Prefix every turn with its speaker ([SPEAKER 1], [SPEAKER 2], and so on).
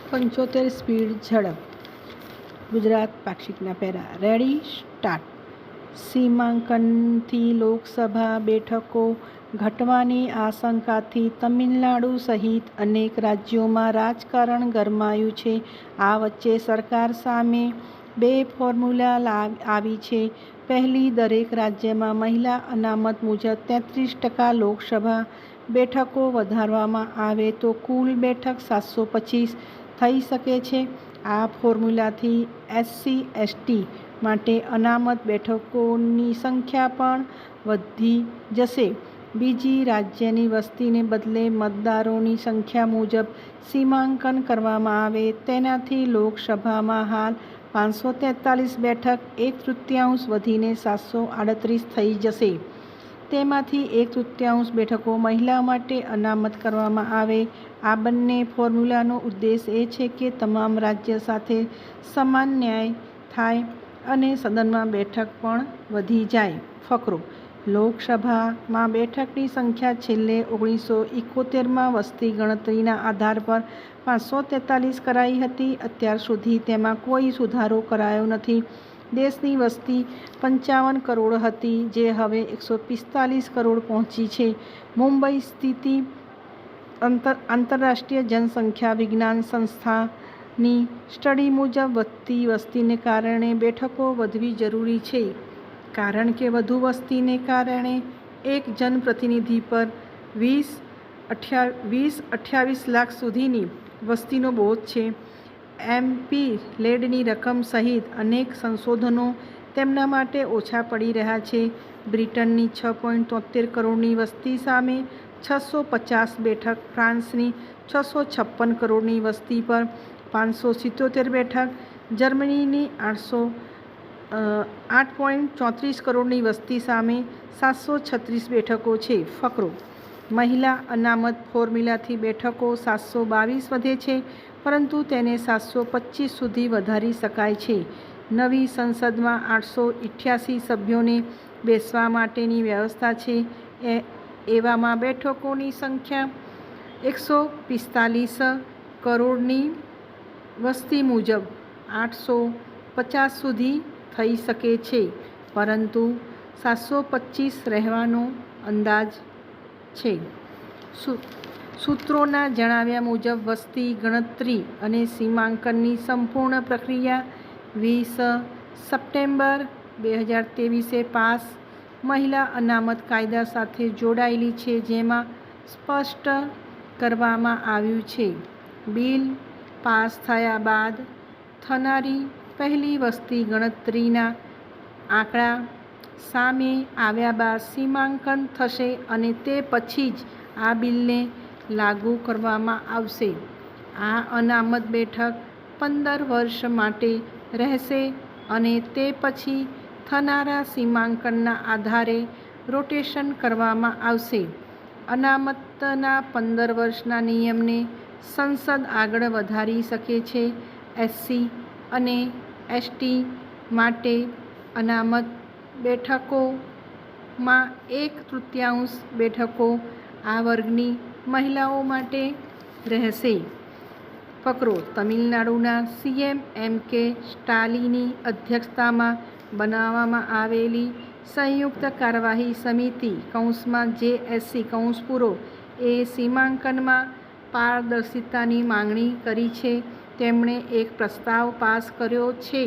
[SPEAKER 1] 75 speed ઝડપ. ગુજરાત પાક્ષિકના para. Ready start. સીમાંકનથી લોકસભા બેઠકો ઘટવાની આશંકાથી તમિલનાડુ સહિત અનેક રાજ્યોમાં રાજકારણ ગરમાયું છે. આ વચ્ચે સરકાર સામે બે ફોર્મ્યુલા આવી છે. પહેલી, દરેક રાજ્યમાં મહિલા અનામત મુજબ 33% લોકસભા બેઠકો વધારવામાં આવે તો કુલ બેઠક 725 થઈ શકે છે. આ ફોર્મ્યુલાથી SC/ST માટે અનામત બેઠકોની સંખ્યા પણ વધી જશે. બીજી, રાજ્યની વસ્તીને બદલે મતદારોની સંખ્યા મુજબ સીમાંકન કરવામાં આવે. તેનાથી લોકસભામાં હાલ 543 બેઠક 1/3 વધીને 738 થઈ જશે. તેમાંથી 1/3 બેઠકો મહિલા માટે અનામત કરવામાં આવે. આ બંને ફોર્મ્યુલાનો ઉદ્દેશ એ છે કે તમામ રાજ્ય સાથે સમાન ન્યાય થાય અને સદનમાં બેઠક પણ વધી જાય. ફકરો: લોકસભામાં બેઠકની સંખ્યા છેલ્લે 1971માં વસ્તી ગણતરીના આધાર પર 543 કરાઈ હતી. અત્યાર સુધી તેમાં કોઈ સુધારો કરાયો નથી. દેશની વસ્તી 55 કરોડ હતી, જે હવે 145 કરોડ પહોંચી છે. મુંબઈ સ્થિત આંતરરાષ્ટ્રીય જનસંખ્યા વિજ્ઞાન સંસ્થાની સ્ટડી મુજબ વધતી વસ્તીને કારણે બેઠકો વધવી જરૂરી છે. કારણ કે વધુ વસ્તીને કારણે એક જનપ્રતિનિધિ પર 20-28 લાખ સુધીની વસ્તીનો બોજ છે. MP લેડની રકમ સહિત અનેક સંશોધનો તેમના માટે ઓછા પડી રહ્યા છે. બ્રિટનની 6.73 કરોડની વસ્તી સામે 650 બેઠક, ફ્રાન્સની 656 કરોડની વસ્તી પર 577 બેઠક, જર્મનીની 8.34 કરોડની વસ્તી સામે 736 બેઠકો છે. ફકરો: મહિલા અનામત ફોર્મ્યુલાથી બેઠકો 722 વધે છે, પરંતુ તેને 725 સુધી વધારી શકાય છે. નવી સંસદમાં 888 સભ્યોને બેસવા માટેની વ્યવસ્થા છે. એવામાં બેઠકોની સંખ્યા 145 કરોડની વસ્તી મુજબ 850 સુધી થઈ શકે છે, પરંતુ 725 રહેવાનો અંદાજ છે. સૂત્રોના જણાવ્યા મુજબ વસ્તી ગણતરી અને સીમાંકનની સંપૂર્ણ પ્રક્રિયા 20 સપ્ટેમ્બર 2023 પાસ મહિલા અનામત કાયદા સાથે જોડાયેલી છે, જેમાં સ્પષ્ટ કરવામાં આવ્યું છે બિલ પાસ થયા બાદ થનારી પહેલી વસ્તી ગણતરીના આંકડા સામે આવ્યા બાદ સીમાંકન થશે અને તે પછી જ આ બિલને લાગુ કરવામાં આવશે. આ અનામત બેઠક 15 વર્ષ માટે રહેશે અને તે પછી થનારા સીમાંકનના આધારે રોટેશન કરવામાં આવશે. અનામતના 15 વર્ષના નિયમને સંસદ આગળ વધારી શકે છે. SC અને ST માટે અનામત બેઠકોમાં 1/3 બેઠકો આ વર્ગની મહિલાઓ માટે રહેશે. ફકરો: તમિલનાડુના CM M.K. સ્ટાલિની અધ્યક્ષતામાં બનાવવામાં આવેલી સંયુક્ત કાર્યવાહી સમિતિ (JSC) એ સીમાંકનમાં પારદર્શિતાની માંગણી કરી છે. તેમણે એક પ્રસ્તાવ પાસ કર્યો છે